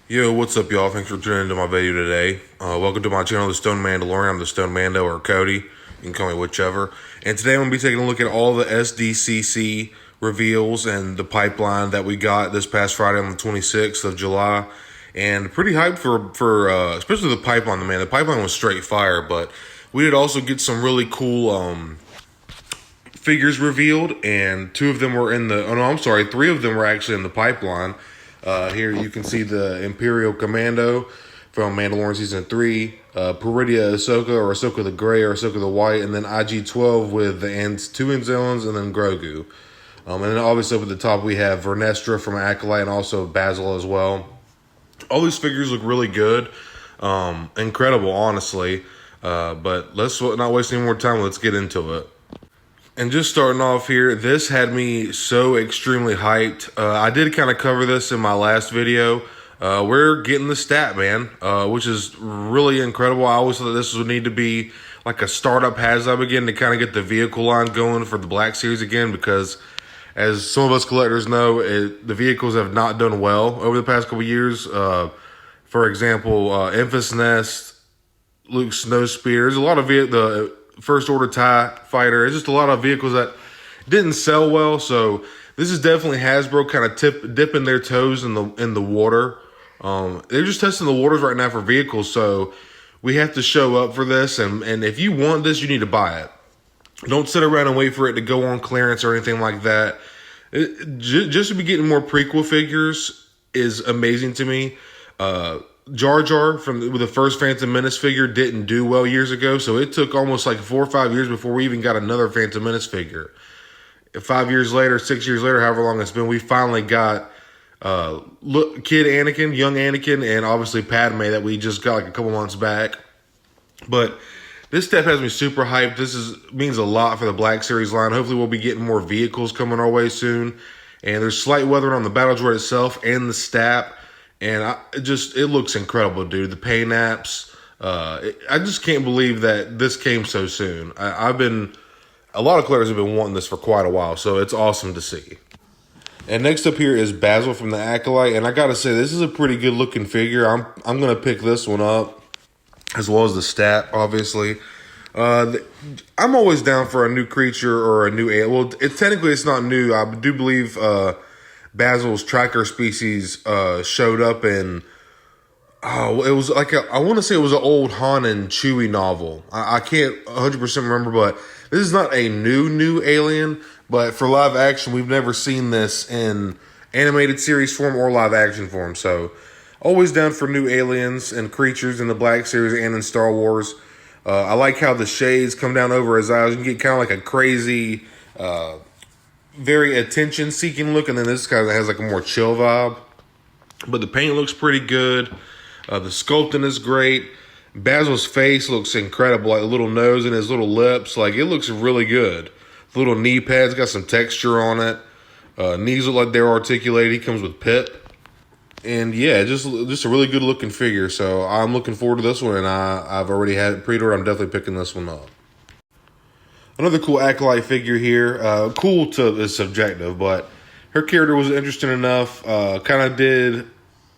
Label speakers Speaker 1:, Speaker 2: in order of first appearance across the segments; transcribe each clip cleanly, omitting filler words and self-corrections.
Speaker 1: Yo, what's up, y'all? Thanks for tuning into my video today. Welcome to my channel, The Stone Mandalorian. I'm the Stone Mando, or Cody. You can call me whichever. And today I'm going to be taking a look at all the SDCC reveals and the pipeline that we got this past Friday on the 26th of July. And pretty hyped for especially the pipeline, man. The pipeline was straight fire, but we did also get some really cool figures revealed, and three of them were actually in the pipeline. Here you can see the Imperial Commando from Mandalorian Season 3, Peridia Ahsoka, or Ahsoka the Gray, or Ahsoka the White, and then IG-12 with the two Anzellans, and then Grogu. And then obviously up at the top we have Vernestra from Acolyte, and also Basil as well. All these figures look really good. Incredible, honestly. But let's not waste any more time. Let's get into it. And just starting off here, this had me so extremely hyped. I did kind of cover this in my last video. We're getting the stat, man, which is really incredible. I always thought this would need to be like a startup has-up again to kind of get the vehicle line going for the Black Series again, because as some of us collectors know, the vehicles have not done well over the past couple years. For example, Enfys Nest, Luke Snowspeeder. There's a lot of the First Order TIE Fighter. It's just a lot of vehicles that didn't sell well. So this is definitely Hasbro kind of dipping their toes in the water. They're just testing the waters right now for vehicles. So we have to show up for this. And if you want this, you need to buy it. Don't sit around and wait for it to go on clearance or anything like that. Just to be getting more prequel figures is amazing to me. Jar Jar with the first Phantom Menace figure didn't do well years ago, so it took almost like 4 or 5 years before we even got another Phantom Menace figure. 5 years later, 6 years later, however long it's been, we finally got kid Anakin, young Anakin, and obviously Padme that we just got like a couple months back. But this step has me super hyped. This means a lot for the Black Series line. Hopefully we'll be getting more vehicles coming our way soon. And there's slight weathering on the battle droid itself and the STAP. And it looks incredible, dude. The paint apps. I just can't believe that this came so soon. A lot of collectors have been wanting this for quite a while, so it's awesome to see. And next up here is Basil from the Acolyte, and I gotta say, this is a pretty good looking figure. I'm gonna pick this one up, as well as the stat, obviously. I'm always down for a new creature or a new alien. Well, technically it's not new. I do believe Basil's tracker species showed up in, it was like I want to say it was an old Han and Chewie novel. I can't 100% remember, but this is not a new alien. But for live action, we've never seen this in animated series form or live action form. So always down for new aliens and creatures in the Black Series and in Star Wars. I like how the shades come down over his eyes. You can get kind of like a crazy, very attention-seeking look, and then this kind of has like a more chill vibe. But the paint looks pretty good. The sculpting is great. Basil's face looks incredible, like the little nose and his little lips. Like, it looks really good. The little knee pads got some texture on it. Knees look like they're articulated. He comes with pip. And yeah, just a really good looking figure. So I'm looking forward to this one, and I've already had it pre-ordered. I'm definitely picking this one up. Another cool Acolyte figure here. Cool is subjective, but her character was interesting enough. Kind of did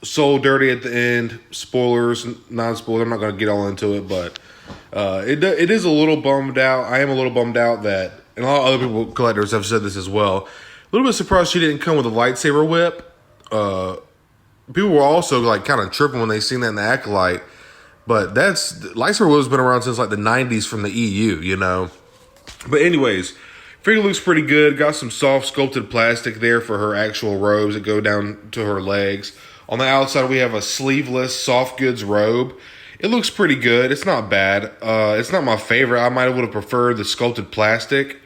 Speaker 1: soul dirty at the end. Spoilers, non-spoilers. I'm not going to get all into it, but it is a little bummed out. I am a little bummed out that, and a lot of other collectors have said this as well. A little bit surprised she didn't come with a lightsaber whip. People were also like kind of tripping when they seen that in the Acolyte, but lightsaber whip's been around since like the 90s from the EU, you know. But anyways, figure looks pretty good. Got some soft sculpted plastic there for her actual robes that go down to her legs. On the outside, we have a sleeveless soft goods robe. It looks pretty good. It's not bad. It's not my favorite. I might would have preferred the sculpted plastic,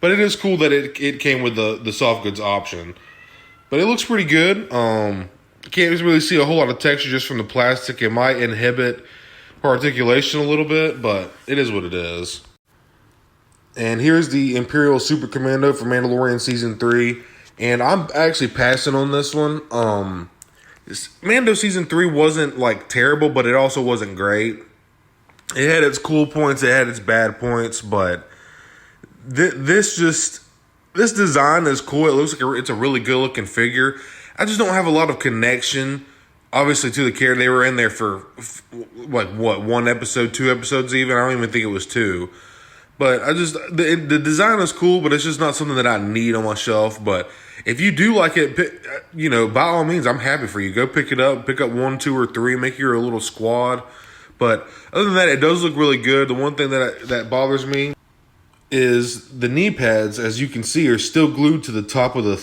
Speaker 1: but it is cool that it came with the soft goods option. But it looks pretty good. Can't really see a whole lot of texture just from the plastic. It might inhibit her articulation a little bit, but it is what it is. And here's the Imperial Super Commando for Mandalorian Season 3. And I'm actually passing on this one. Mando Season 3 wasn't like terrible, but it also wasn't great. It had its cool points, it had its bad points, but this design is cool. It looks like it's a really good looking figure. I just don't have a lot of connection Obviously, to the care, they were in there for like what, 1 episode, 2 episodes, even. I don't even think it was 2. But the design is cool, but it's just not something that I need on my shelf. But if you do like it, by all means, I'm happy for you. Go pick it up, pick up 1, 2, or 3, make your little squad. But other than that, it does look really good. The one thing that bothers me is the knee pads, as you can see, are still glued to the top of the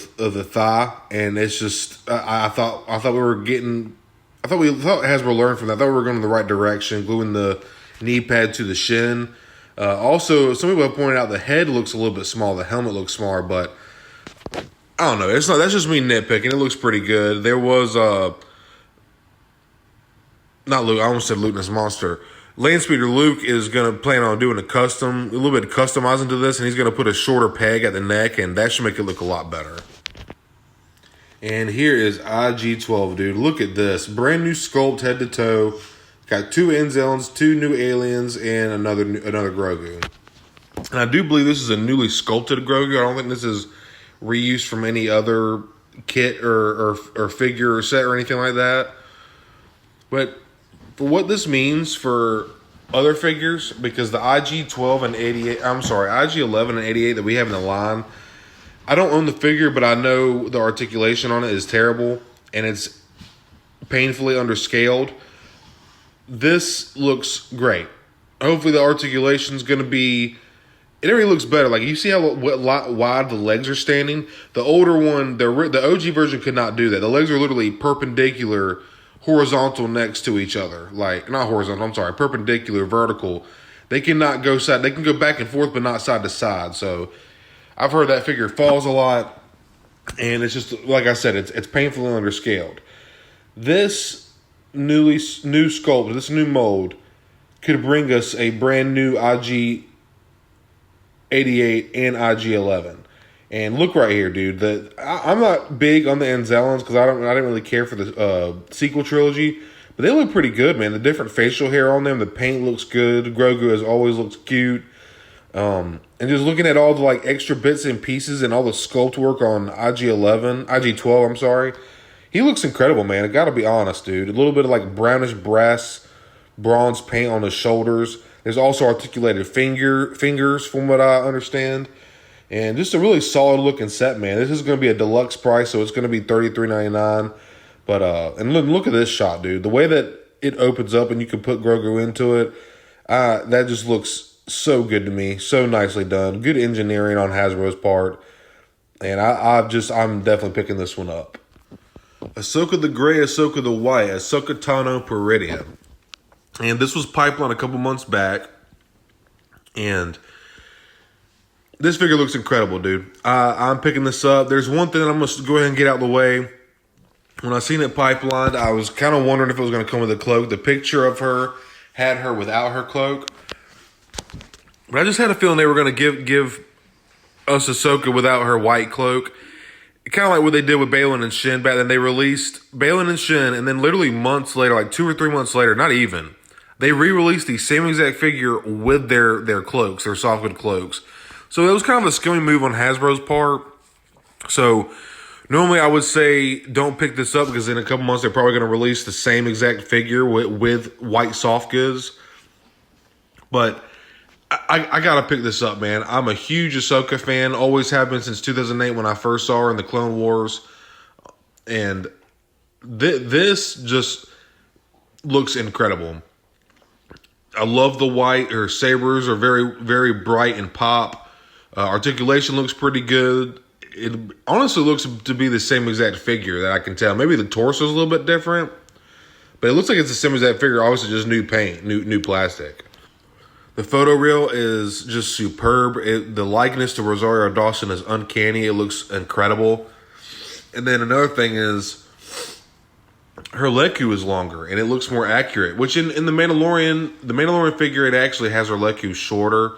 Speaker 1: thigh, and it's just I thought Hasbro learned from that. I thought we were going in the right direction, gluing the knee pad to the shin. Also, some people have pointed out the head looks a little bit small, the helmet looks smaller, but I don't know. It's not. That's just me nitpicking. It looks pretty good. There was not Luke. I almost said Luke Monster. Landspeeder Luke is going to plan on doing a little bit of customizing to this, and he's going to put a shorter peg at the neck, and that should make it look a lot better. And here is IG-12, dude. Look at this. Brand new sculpt head to toe. Got 2 Enzels, 2 new aliens, and another Grogu. And I do believe this is a newly sculpted Grogu. I don't think this is reused from any other kit or figure or set or anything like that. But for what this means for other figures, because the IG-12 and IG-11 and 88 that we have in the line, I don't own the figure, but I know the articulation on it is terrible, and it's painfully underscaled. This looks great. Hopefully the articulation's going to be... It already looks better. Like, you see how wide the legs are standing? The older one, the OG version could not do that. The legs are literally perpendicular, horizontal next to each other. Like, not horizontal, I'm sorry, perpendicular, vertical. They cannot go side. They can go back and forth, but not side to side. So, I've heard that figure falls a lot. And it's just, like I said, it's painfully underscaled. This new sculpt, this new mold, could bring us a brand new IG-88 and IG-11. And look right here, dude. I'm not big on the Anzelans because I didn't really care for the sequel trilogy, but they look pretty good, man. The different facial hair on them, the paint looks good. Grogu has always looks cute. And just looking at all the like extra bits and pieces and all the sculpt work on IG-12, I'm sorry. He looks incredible, man. I gotta be honest, dude. A little bit of like brownish bronze paint on his shoulders. There's also articulated fingers, from what I understand. And just a really solid looking set, man. This is going to be a deluxe price, so it's going to be $33.99. But and look at this shot, dude. The way that it opens up and you can put Grogu into it, that just looks so good to me. So nicely done. Good engineering on Hasbro's part. And I'm definitely picking this one up. Ahsoka the Gray, Ahsoka the White, Ahsoka Tano Peridia. And this was pipeline a couple months back. And this figure looks incredible, dude. I'm picking this up. There's one thing that I'm going to go ahead and get out of the way. When I seen it pipelined, I was kind of wondering if it was going to come with a cloak. The picture of her had her without her cloak. But I just had a feeling they were going to give us Ahsoka without her white cloak. Kind of like what they did with Baylan and Shin back then. They released Baylan and Shin, and then literally months later, like 2 or 3 months later, not even, they re-released the same exact figure with their cloaks, their softwood cloaks. So it was kind of a scummy move on Hasbro's part. So normally I would say don't pick this up because in a couple months they're probably going to release the same exact figure with white soft goods. But I got to pick this up, man. I'm a huge Ahsoka fan. Always have been since 2008 when I first saw her in the Clone Wars. And this just looks incredible. I love the white. Her sabers are very, very bright and pop. Articulation looks pretty good. It honestly looks to be the same exact figure that I can tell. Maybe the torso is a little bit different. But it looks like it's the same exact figure. Obviously just new paint, new plastic. The photo reel is just superb. The likeness to Rosario Dawson is uncanny. It looks incredible. And then another thing is her Leku is longer and it looks more accurate. Which in the Mandalorian figure, it actually has her Leku shorter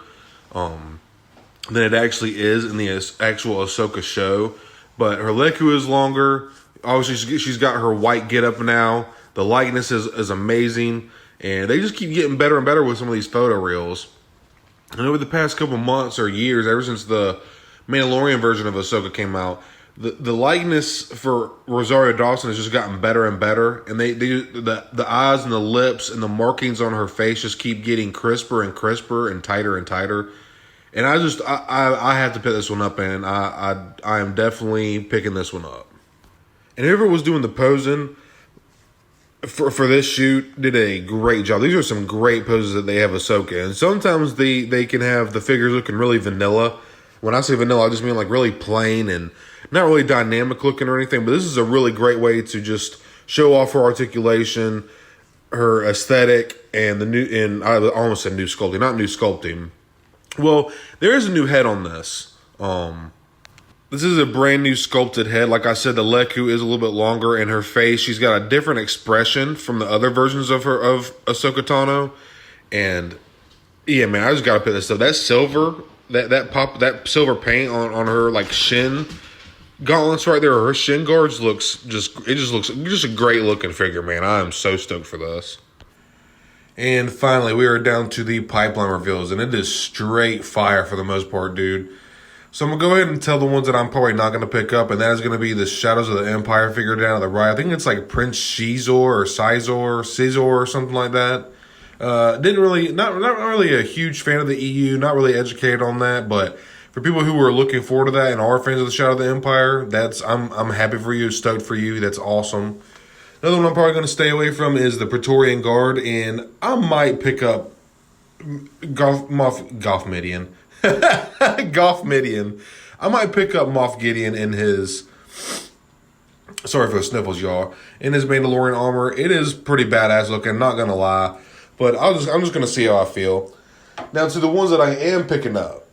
Speaker 1: than it actually is in the actual Ahsoka show. But her Leku is longer. Obviously, she's got her white getup now. The likeness is amazing. And they just keep getting better and better with some of these photo reels. And over the past couple months or years, ever since the Mandalorian version of Ahsoka came out, the likeness for Rosario Dawson has just gotten better and better, and the eyes and the lips and the markings on her face just keep getting crisper and crisper and tighter. And I have to pick this one up, and I am definitely picking this one up. And whoever was doing the posing for this shoot did a great job. These are some great poses that they have Ahsoka in. Sometimes they can have the figures looking really vanilla. When I say vanilla, I just mean like really plain and not really dynamic looking or anything. But this is a really great way to just show off her articulation, her aesthetic, and I almost said new sculpting, not new sculpting. Well, there is a new head on this. This is a brand new sculpted head. Like I said, the Leku is a little bit longer, and her face, she's got a different expression from the other versions of Ahsoka Tano. And yeah, man, I just gotta put this up. That silver, that silver paint on her like shin gauntlets right there, or her shin guards looks just a great looking figure, man. I am so stoked for this. And finally, we are down to the pipeline reveals, and it is straight fire for the most part, dude. So I'm going to go ahead and tell the ones that I'm probably not going to pick up, and that is going to be the Shadows of the Empire figure down to the right. I think it's like Prince Caesar or something like that. Not really a huge fan of the EU, not really educated on that, but for people who are looking forward to that and are fans of the Shadow of the Empire, I'm happy for you, stoked for you. That's awesome. Another one I'm probably going to stay away from is the Praetorian Guard, and I might pick up Goff Midian. Goff Midian. I might pick up Moff Gideon in his, sorry for the sniffles, y'all, in his Mandalorian armor. It is pretty badass looking, not gonna lie, but I'm just gonna see how I feel. Now to the ones that I am picking up,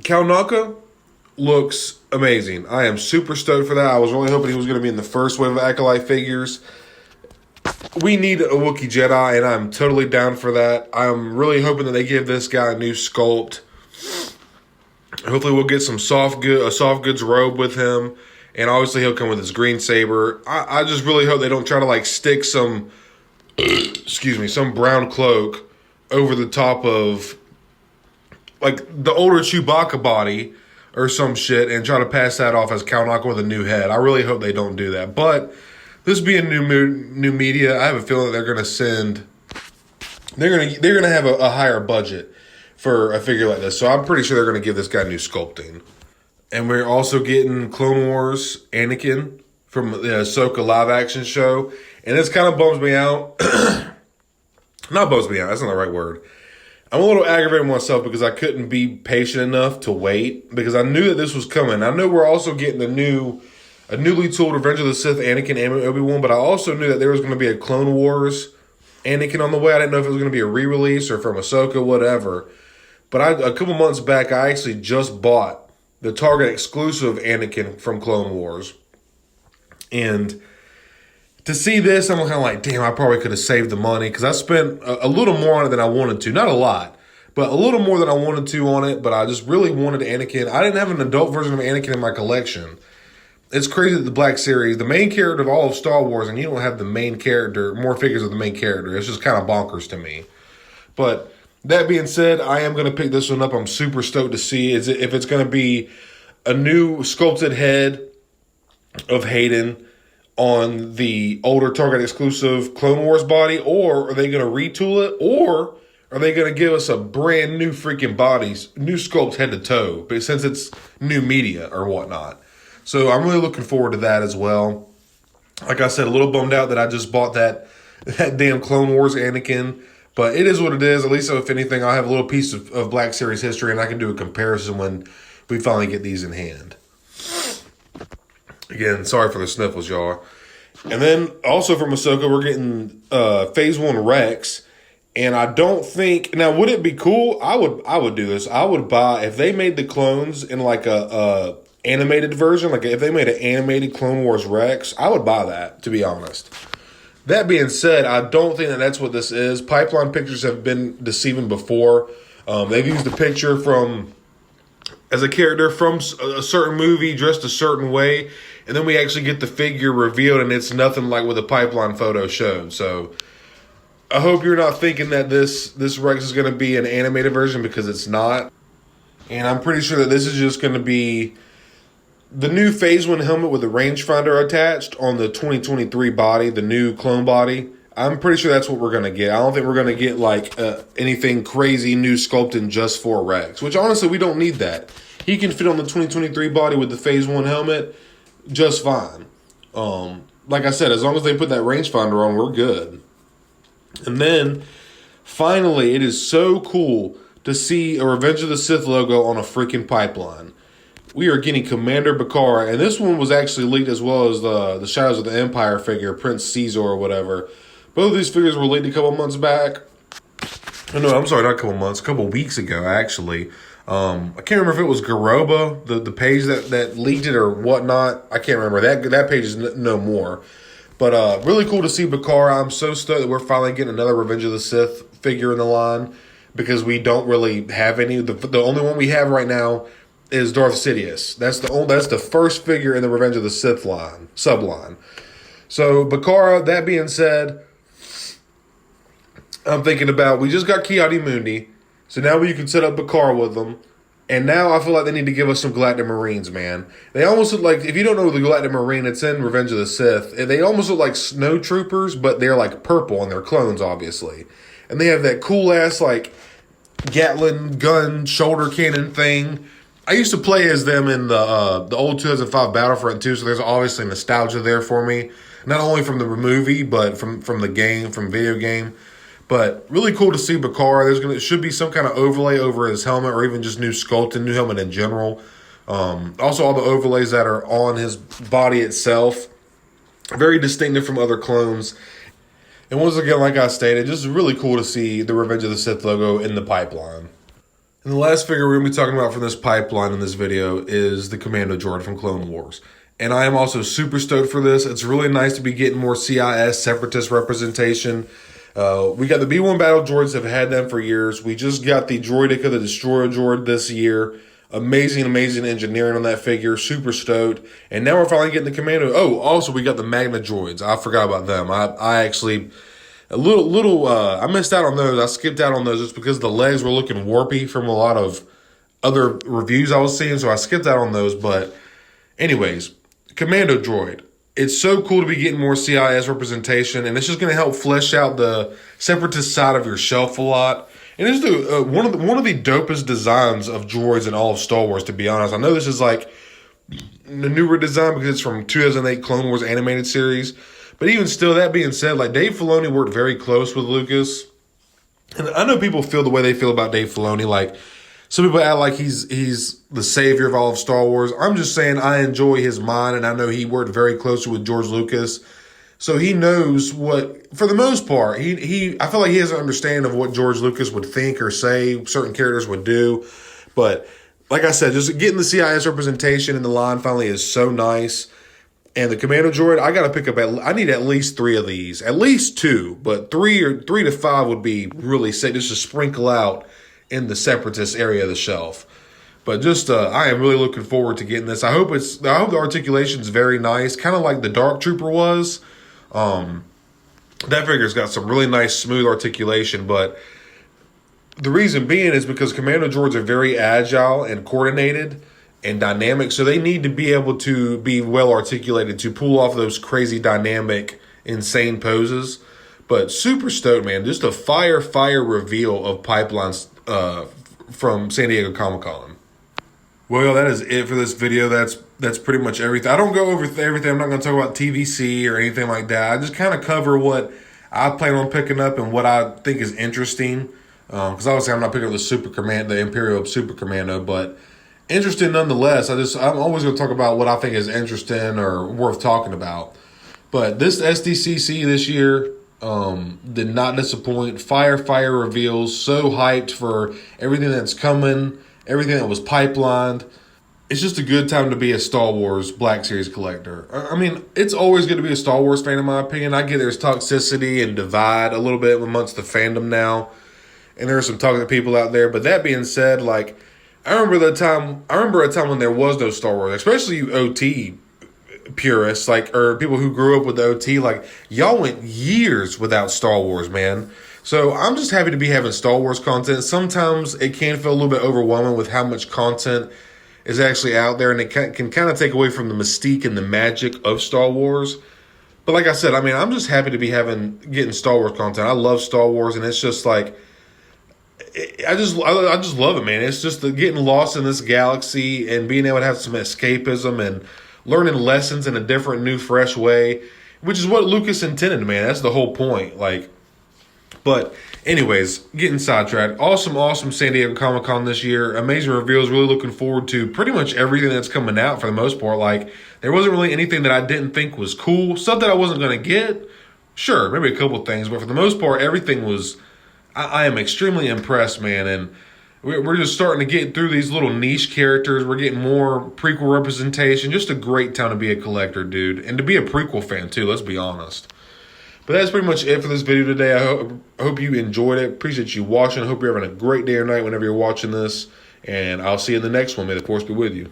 Speaker 1: Kalnaka looks amazing. I am super stoked for that. I was really hoping he was gonna be in the first wave of Acolyte figures. We need a Wookiee Jedi, and I'm totally down for that. I'm really hoping that they give this guy a new sculpt. Hopefully we'll get a soft goods robe with him, and obviously he'll come with his green saber. I just really hope they don't try to like stick some brown cloak over the top of like the older Chewbacca body or some shit and try to pass that off as Kalnaka with a new head. I really hope they don't do that, but this being new media, I have a feeling that they're gonna have a higher budget for a figure like this. So I'm pretty sure they're gonna give this guy new sculpting. And we're also getting Clone Wars Anakin from the Ahsoka live action show, and this kind of bums me out. Not bums me out. That's not the right word. I'm a little aggravated with myself because I couldn't be patient enough to wait because I knew that this was coming. I know we're also getting a newly tooled Revenge of the Sith Anakin and Obi-Wan, but I also knew that there was going to be a Clone Wars Anakin on the way. I didn't know if it was going to be a re-release or from Ahsoka, whatever. But a couple months back, I actually just bought the Target exclusive Anakin from Clone Wars. And to see this, I'm kind of like, damn, I probably could have saved the money because I spent a little more on it than I wanted to. Not a lot, but a little more than I wanted to on it. But I just really wanted Anakin. I didn't have an adult version of Anakin in my collection. It's crazy that the Black Series, the main character of all of Star Wars, and you don't have the main character, more figures of the main character. It's just kind of bonkers to me. But that being said, I am going to pick this one up. I'm super stoked to see if it's going to be a new sculpted head of Hayden on the older Target exclusive Clone Wars body, or are they going to retool it, or are they going to give us a brand new freaking bodies, new sculpt head to toe, but since it's new media or whatnot. So I'm really looking forward to that as well. Like I said, a little bummed out that I just bought that damn Clone Wars Anakin. But it is what it is. At least if anything, I'll have a little piece of Black Series history and I can do a comparison when we finally get these in hand. Again, sorry for the sniffles, y'all. And then also from Ahsoka, we're getting Phase 1 Rex. And I don't think... Now, would it be cool? I would do this. I would buy... If they made the clones in like a animated version, like if they made an animated Clone Wars Rex, I would buy that, to be honest. That being said, I don't think that that's what this is. Pipeline pictures have been deceiving before. They've used a picture as a character from a certain movie dressed a certain way, and then we actually get the figure revealed, and it's nothing like what the Pipeline photo showed. So I hope you're not thinking that this Rex is going to be an animated version, because it's not. And I'm pretty sure that this is just going to be the new Phase 1 helmet with the rangefinder attached on the 2023 body, the new clone body, I'm pretty sure that's what we're going to get. I don't think we're going to get like anything crazy new sculpting just for Rex, which honestly we don't need that. He can fit on the 2023 body with the Phase 1 helmet just fine. Like I said, as long as they put that rangefinder on, we're good. And then, finally, it is so cool to see a Revenge of the Sith logo on a freaking pipeline. We are getting Commander Bakara, and this one was actually leaked as well as the Shadows of the Empire figure, Prince Caesar or whatever. Both of these figures were leaked a couple months back. Oh, no, I'm sorry, not a couple months, a couple weeks ago, actually. I can't remember if it was Garoba, the page that leaked it or whatnot. I can't remember. That page is no more. But really cool to see Bakara. I'm so stoked that we're finally getting another Revenge of the Sith figure in the line because we don't really have any. The only one we have right now is Darth Sidious. That's the first figure in the Revenge of the Sith subline. So Bakara, that being said, I'm thinking about, we just got Ki-Adi-Mundi, so now we can set up Bakara with them. And now I feel like they need to give us some Galactic Marines, man. They almost look like, if you don't know the Galactic Marine, it's in Revenge of the Sith. They almost look like snow troopers, but they're like purple and they're clones, obviously. And they have that cool ass like Gatling gun shoulder cannon thing. I used to play as them in the old 2005 Battlefront 2, so there's obviously nostalgia there for me. Not only from the movie, but from the game, from video game. But really cool to see Bakara. Should be some kind of overlay over his helmet, or even just new sculpting, new helmet in general. Also, all the overlays that are on his body itself, very distinctive from other clones. And once again, like I stated, just really cool to see the Revenge of the Sith logo in the pipeline. And the last figure we're going to be talking about from this pipeline in this video is the Commando droid from Clone Wars. And I am also super stoked for this. It's really nice to be getting more CIS Separatist representation. We got the B-1 battle droids, have had them for years. We just got the Droideka, the Destroyer droid this year. Amazing engineering on that figure. Super stoked. And now we're finally getting the Commando. Oh, also we got the Magna droids. I forgot about them. I actually, I missed out on those. I skipped out on those just because the legs were looking warpy from a lot of other reviews I was seeing. So I skipped out on those. But anyways, Commando droid. It's so cool to be getting more CIS representation, and it's just going to help flesh out the Separatist side of your shelf a lot. And it's one of the dopest designs of droids in all of Star Wars, to be honest. I know this is like the newer design because it's from 2008 Clone Wars animated series, but even still, that being said, like Dave Filoni worked very close with Lucas, and I know people feel the way they feel about Dave Filoni, like. Some people act like he's the savior of all of Star Wars. I'm just saying I enjoy his mind, and I know he worked very closely with George Lucas. So he knows what, for the most part, I feel like he has an understanding of what George Lucas would think or say certain characters would do. But like I said, just getting the CIS representation in the line finally is so nice. And the Commando droid, I got to pick up, I need at least 3 of these. At least 2, but 3 to 5 would be really sick just to sprinkle out in the Separatist area of the shelf. But just, I am really looking forward to getting this. I hope the articulation's very nice, kind of like the Dark Trooper was. That figure's got some really nice, smooth articulation, but the reason being is because Commando droids are very agile and coordinated and dynamic, so they need to be able to be well articulated to pull off those crazy dynamic, insane poses. But super stoked, man. Just a fire reveal of pipelines from San Diego Comic-Con. Well, that is it for this video. That's pretty much everything. I don't go over everything. I'm not going to talk about TVC or anything like that. I just kind of cover what I plan on picking up and what I think is interesting. Because obviously I'm not picking up the Imperial Super Commando, but interesting nonetheless. I'm always going to talk about what I think is interesting or worth talking about. But this SDCC this year did not disappoint. Fire reveals. So hyped for everything that's coming, everything that was pipelined. It's just a good time to be a Star Wars Black Series collector. I mean, it's always good to be a Star Wars fan, in my opinion. I get there's toxicity and divide a little bit amongst the fandom now, and there are some toxic people out there. But that being said, like I remember a time when there was no Star Wars, especially you OT purists, like, or people who grew up with the OT, like, y'all went years without Star Wars, man. So I'm just happy to be having Star Wars content. Sometimes it can feel a little bit overwhelming with how much content is actually out there, and it can kind of take away from the mystique and the magic of Star Wars. But like I said, I mean, I'm just happy to be getting Star Wars content. I love Star Wars, and it's just like I just love it, man. It's just getting lost in this galaxy and being able to have some escapism and learning lessons in a different, new, fresh way, which is what Lucas intended, man. That's the whole point. But anyways, getting sidetracked. Awesome San Diego Comic-Con this year. Amazing reveals. Really looking forward to pretty much everything that's coming out for the most part. Like, there wasn't really anything that I didn't think was cool. Stuff that I wasn't going to get. Sure, maybe a couple things. But for the most part, everything was... I am extremely impressed, man. And we're just starting to get through these little niche characters. We're getting more prequel representation. Just a great time to be a collector, dude. And to be a prequel fan, too. Let's be honest. But that's pretty much it for this video today. I hope you enjoyed it. Appreciate you watching. I hope you're having a great day or night whenever you're watching this. And I'll see you in the next one. May the Force be with you.